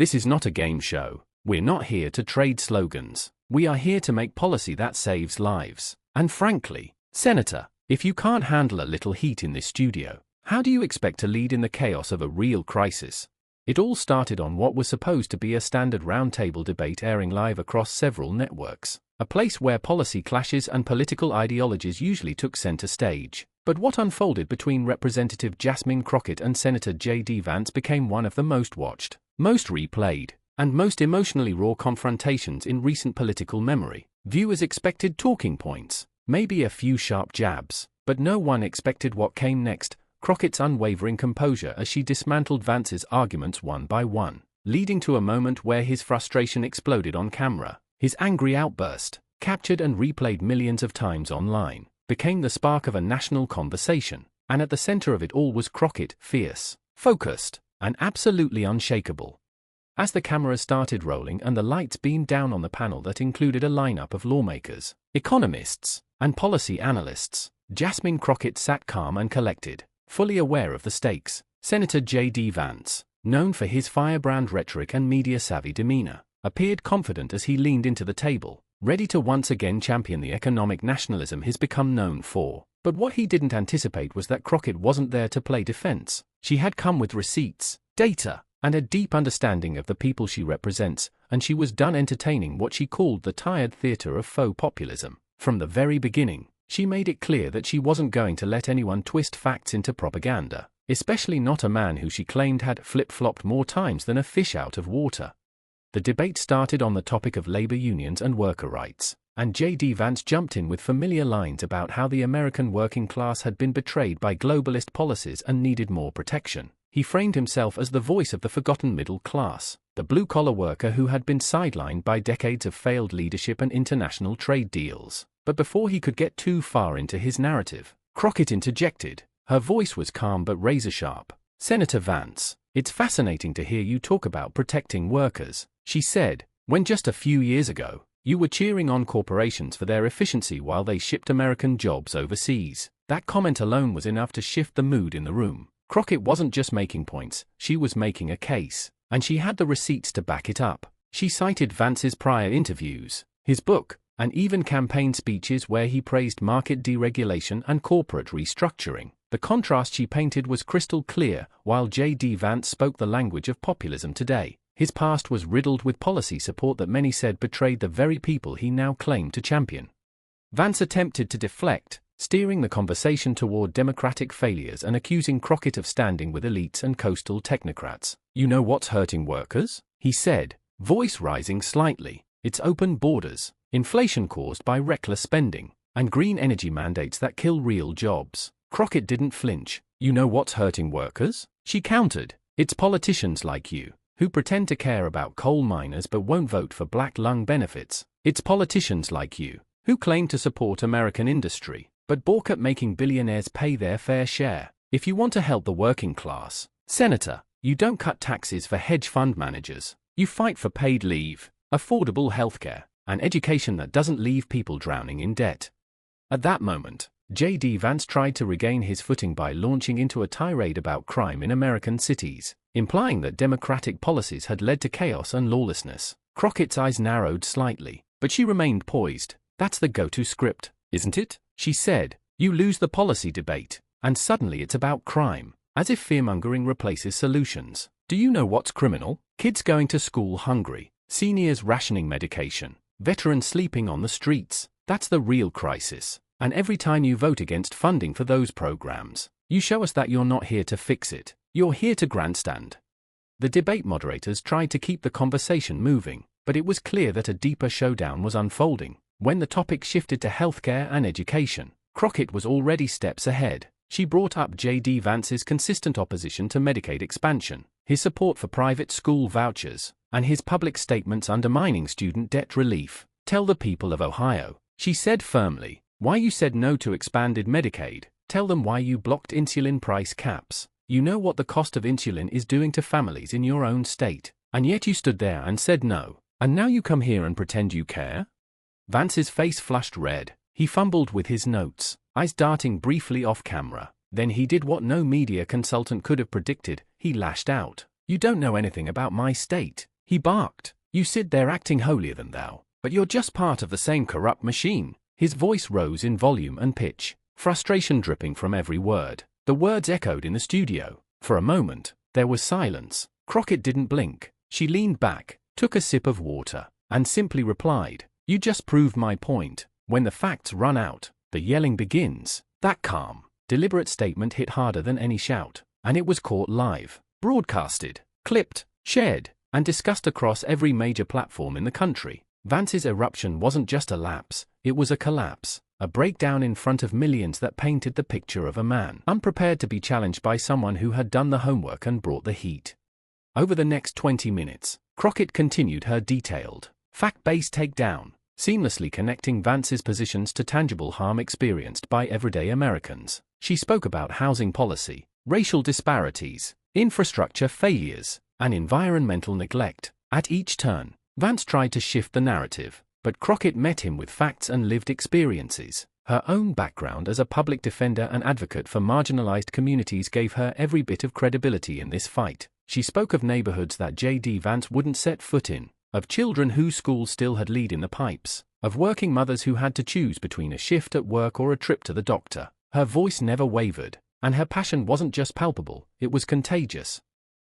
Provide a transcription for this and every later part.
This is not a game show. We're not here to trade slogans. We are here to make policy that saves lives. And frankly, Senator, if you can't handle a little heat in this studio, how do you expect to lead in the chaos of a real crisis? It all started on what was supposed to be a standard roundtable debate airing live across several networks, a place where policy clashes and political ideologies usually took center stage. But what unfolded between Representative Jasmine Crockett and Senator JD Vance became one of the most watched, most replayed, and most emotionally raw confrontations in recent political memory. Viewers expected talking points, maybe a few sharp jabs, but no one expected what came next: Crockett's unwavering composure as she dismantled Vance's arguments one by one, leading to a moment where his frustration exploded on camera. His angry outburst, captured and replayed millions of times online, became the spark of a national conversation, and at the center of it all was Crockett, fierce, focused, and absolutely unshakable. As the cameras started rolling and the lights beamed down on the panel that included a lineup of lawmakers, economists, and policy analysts, Jasmine Crockett sat calm and collected, fully aware of the stakes. Senator JD Vance, known for his firebrand rhetoric and media-savvy demeanor, appeared confident as he leaned into the table, ready to once again champion the economic nationalism he's become known for. But what he didn't anticipate was that Crockett wasn't there to play defense. She had come with receipts, data, and a deep understanding of the people she represents, and she was done entertaining what she called the tired theater of faux populism. From the very beginning, she made it clear that she wasn't going to let anyone twist facts into propaganda, especially not a man who she claimed had flip-flopped more times than a fish out of water. The debate started on the topic of labor unions and worker rights, and JD Vance jumped in with familiar lines about how the American working class had been betrayed by globalist policies and needed more protection. He framed himself as the voice of the forgotten middle class, the blue-collar worker who had been sidelined by decades of failed leadership and international trade deals. But before he could get too far into his narrative, Crockett interjected. Her voice was calm but razor-sharp. "Senator Vance, it's fascinating to hear you talk about protecting workers," she said, "when just a few years ago, you were cheering on corporations for their efficiency while they shipped American jobs overseas." That comment alone was enough to shift the mood in the room. Crockett wasn't just making points, she was making a case, and she had the receipts to back it up. She cited Vance's prior interviews, his book, and even campaign speeches where he praised market deregulation and corporate restructuring. The contrast she painted was crystal clear. While JD Vance spoke the language of populism today, his past was riddled with policy support that many said betrayed the very people he now claimed to champion. Vance attempted to deflect, steering the conversation toward democratic failures and accusing Crockett of standing with elites and coastal technocrats. "You know what's hurting workers?" he said, voice rising slightly. "It's open borders, inflation caused by reckless spending, and green energy mandates that kill real jobs." Crockett didn't flinch. "You know what's hurting workers?" she countered. "It's politicians like you, who pretend to care about coal miners but won't vote for black lung benefits. It's politicians like you, who claim to support American industry, but balk at making billionaires pay their fair share. If you want to help the working class, Senator, you don't cut taxes for hedge fund managers. You fight for paid leave, affordable healthcare, and education that doesn't leave people drowning in debt." At that moment, JD Vance tried to regain his footing by launching into a tirade about crime in American cities, implying that democratic policies had led to chaos and lawlessness. Crockett's eyes narrowed slightly, but she remained poised. "That's the go-to script, isn't it?" she said. "You lose the policy debate, and suddenly it's about crime, as if fear-mongering replaces solutions. Do you know what's criminal? Kids going to school hungry, seniors rationing medication, veterans sleeping on the streets. That's the real crisis. And every time you vote against funding for those programs, you show us that you're not here to fix it. You're here to grandstand." The debate moderators tried to keep the conversation moving, but it was clear that a deeper showdown was unfolding. When the topic shifted to healthcare and education, Crockett was already steps ahead. She brought up JD Vance's consistent opposition to Medicaid expansion, his support for private school vouchers, and his public statements undermining student debt relief. "Tell the people of Ohio," she said firmly, "why you said no to expanded Medicaid. Tell them why you blocked insulin price caps. You know what the cost of insulin is doing to families in your own state, and yet you stood there and said no, and now you come here and pretend you care?" Vance's face flushed red. He fumbled with his notes, eyes darting briefly off camera. Then he did what no media consultant could have predicted. He lashed out. "You don't know anything about my state. he barked. "You sit there acting holier than thou, but you're just part of the same corrupt machine." His voice rose in volume and pitch, frustration dripping from every word. The words echoed in the studio. For a moment, there was silence. Crockett didn't blink. She leaned back, took a sip of water, and simply replied, "You just proved my point. When the facts run out, the yelling begins." That calm, deliberate statement hit harder than any shout, and it was caught live, broadcasted, clipped, shared, and discussed across every major platform in the country. Vance's eruption wasn't just a lapse, it was a collapse, a breakdown in front of millions that painted the picture of a man unprepared to be challenged by someone who had done the homework and brought the heat. Over the next 20 minutes, Crockett continued her detailed, fact-based takedown, seamlessly connecting Vance's positions to tangible harm experienced by everyday Americans. She spoke about housing policy, racial disparities, infrastructure failures, and environmental neglect. At each turn, Vance tried to shift the narrative, but Crockett met him with facts and lived experiences. Her own background as a public defender and advocate for marginalized communities gave her every bit of credibility in this fight. She spoke of neighborhoods that JD Vance wouldn't set foot in, of children whose schools still had lead in the pipes, of working mothers who had to choose between a shift at work or a trip to the doctor. Her voice never wavered, and her passion wasn't just palpable, it was contagious.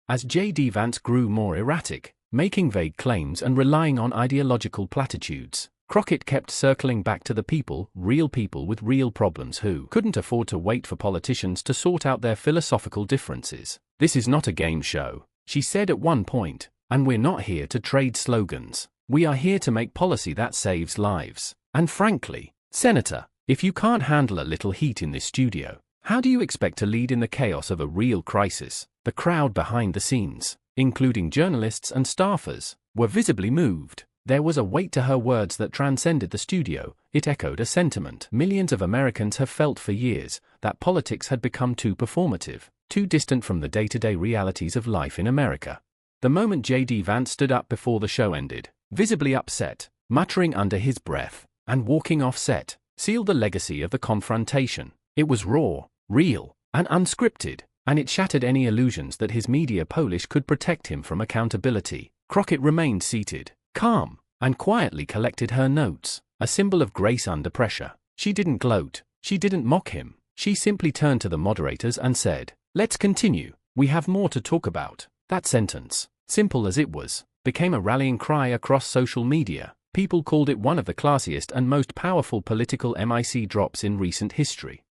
As JD Vance grew more erratic, making vague claims and relying on ideological platitudes, Crockett kept circling back to the people with real problems who couldn't afford to wait for politicians to sort out their philosophical differences. "This is not a game show," she said at one point, "and we're not here to trade slogans. We are here to make policy that saves lives. And frankly, Senator, if you can't handle a little heat in this studio, how do you expect to lead in the chaos of a real crisis?" The crowd behind the scenes, including journalists and staffers, were visibly moved. There was a weight to her words that transcended the studio. It echoed a sentiment millions of Americans have felt for years, that politics had become too performative, too distant from the day-to-day realities of life in America. The moment JD Vance stood up before the show ended, visibly upset, muttering under his breath, and walking off set, sealed the legacy of the confrontation. It was raw, real, and unscripted, and it shattered any illusions that his media polish could protect him from accountability. Crockett remained seated, calm, and quietly collected her notes, a symbol of grace under pressure. She didn't gloat, she didn't mock him, she simply turned to the moderators and said, "Let's continue, we have more to talk about." That sentence, simple as it was, became a rallying cry across social media. People called it one of the classiest and most powerful political mic drops in recent history.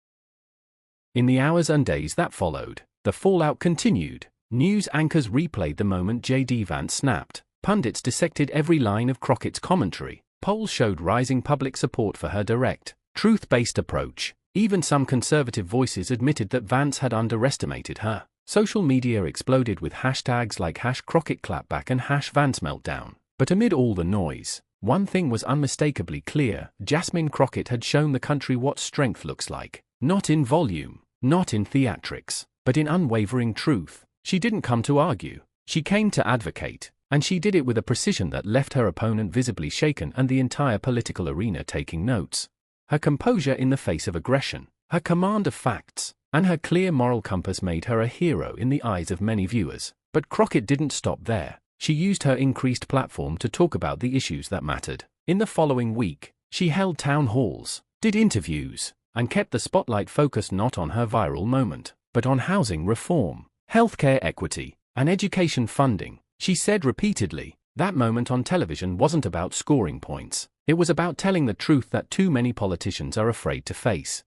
In the hours and days that followed, the fallout continued. News anchors replayed the moment JD Vance snapped. Pundits dissected every line of Crockett's commentary. Polls showed rising public support for her direct, truth-based approach. Even some conservative voices admitted that Vance had underestimated her. Social media exploded with hashtags like #CrockettClapback and #VanceMeltdown. But amid all the noise, one thing was unmistakably clear: Jasmine Crockett had shown the country what strength looks like. Not in volume, not in theatrics, but in unwavering truth. She didn't come to argue, she came to advocate, and she did it with a precision that left her opponent visibly shaken and the entire political arena taking notes. Her composure in the face of aggression, her command of facts, and her clear moral compass made her a hero in the eyes of many viewers. But Crockett didn't stop there. She used her increased platform to talk about the issues that mattered. In the following week, she held town halls, did interviews, and kept the spotlight focused not on her viral moment, but on housing reform, healthcare equity, and education funding. She said repeatedly, that moment on television wasn't about scoring points, it was about telling the truth that too many politicians are afraid to face.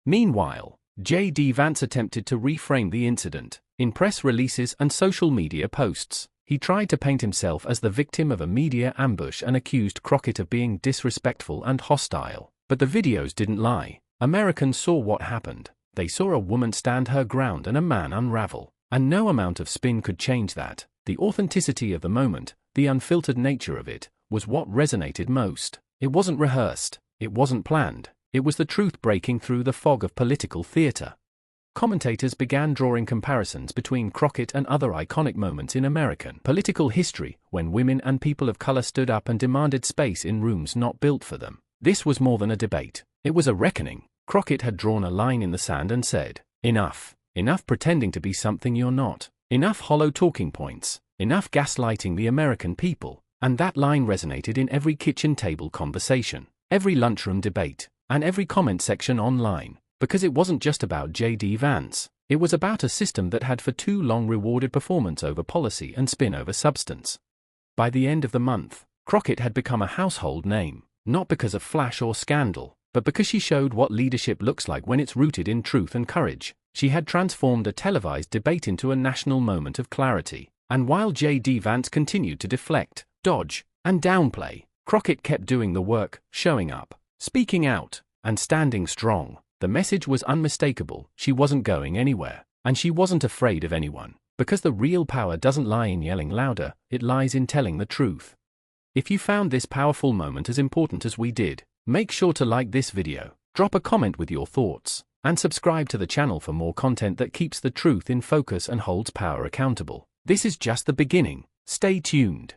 Meanwhile, JD Vance attempted to reframe the incident. In press releases and social media posts, he tried to paint himself as the victim of a media ambush and accused Crockett of being disrespectful and hostile. But the videos didn't lie. Americans saw what happened. They saw a woman stand her ground and a man unravel. And no amount of spin could change that. The authenticity of the moment, the unfiltered nature of it, was what resonated most. It wasn't rehearsed, it wasn't planned, it was the truth breaking through the fog of political theater. Commentators began drawing comparisons between Crockett and other iconic moments in American political history, when women and people of color stood up and demanded space in rooms not built for them. This was more than a debate, it was a reckoning. Crockett had drawn a line in the sand and said, "Enough. Enough pretending to be something you're not." Enough hollow talking points, enough gaslighting the American people, and that line resonated in every kitchen table conversation, every lunchroom debate, and every comment section online, because it wasn't just about JD Vance, it was about a system that had for too long rewarded performance over policy and spin over substance. By the end of the month, Crockett had become a household name, not because of flash or scandal, but because she showed what leadership looks like when it's rooted in truth and courage. She had transformed a televised debate into a national moment of clarity, and while JD Vance continued to deflect, dodge, and downplay, Crockett kept doing the work, showing up, speaking out, and standing strong. The message was unmistakable: she wasn't going anywhere, and she wasn't afraid of anyone, because the real power doesn't lie in yelling louder, it lies in telling the truth. If you found this powerful moment as important as we did, make sure to like this video, drop a comment with your thoughts, and subscribe to the channel for more content that keeps the truth in focus and holds power accountable. This is just the beginning. Stay tuned.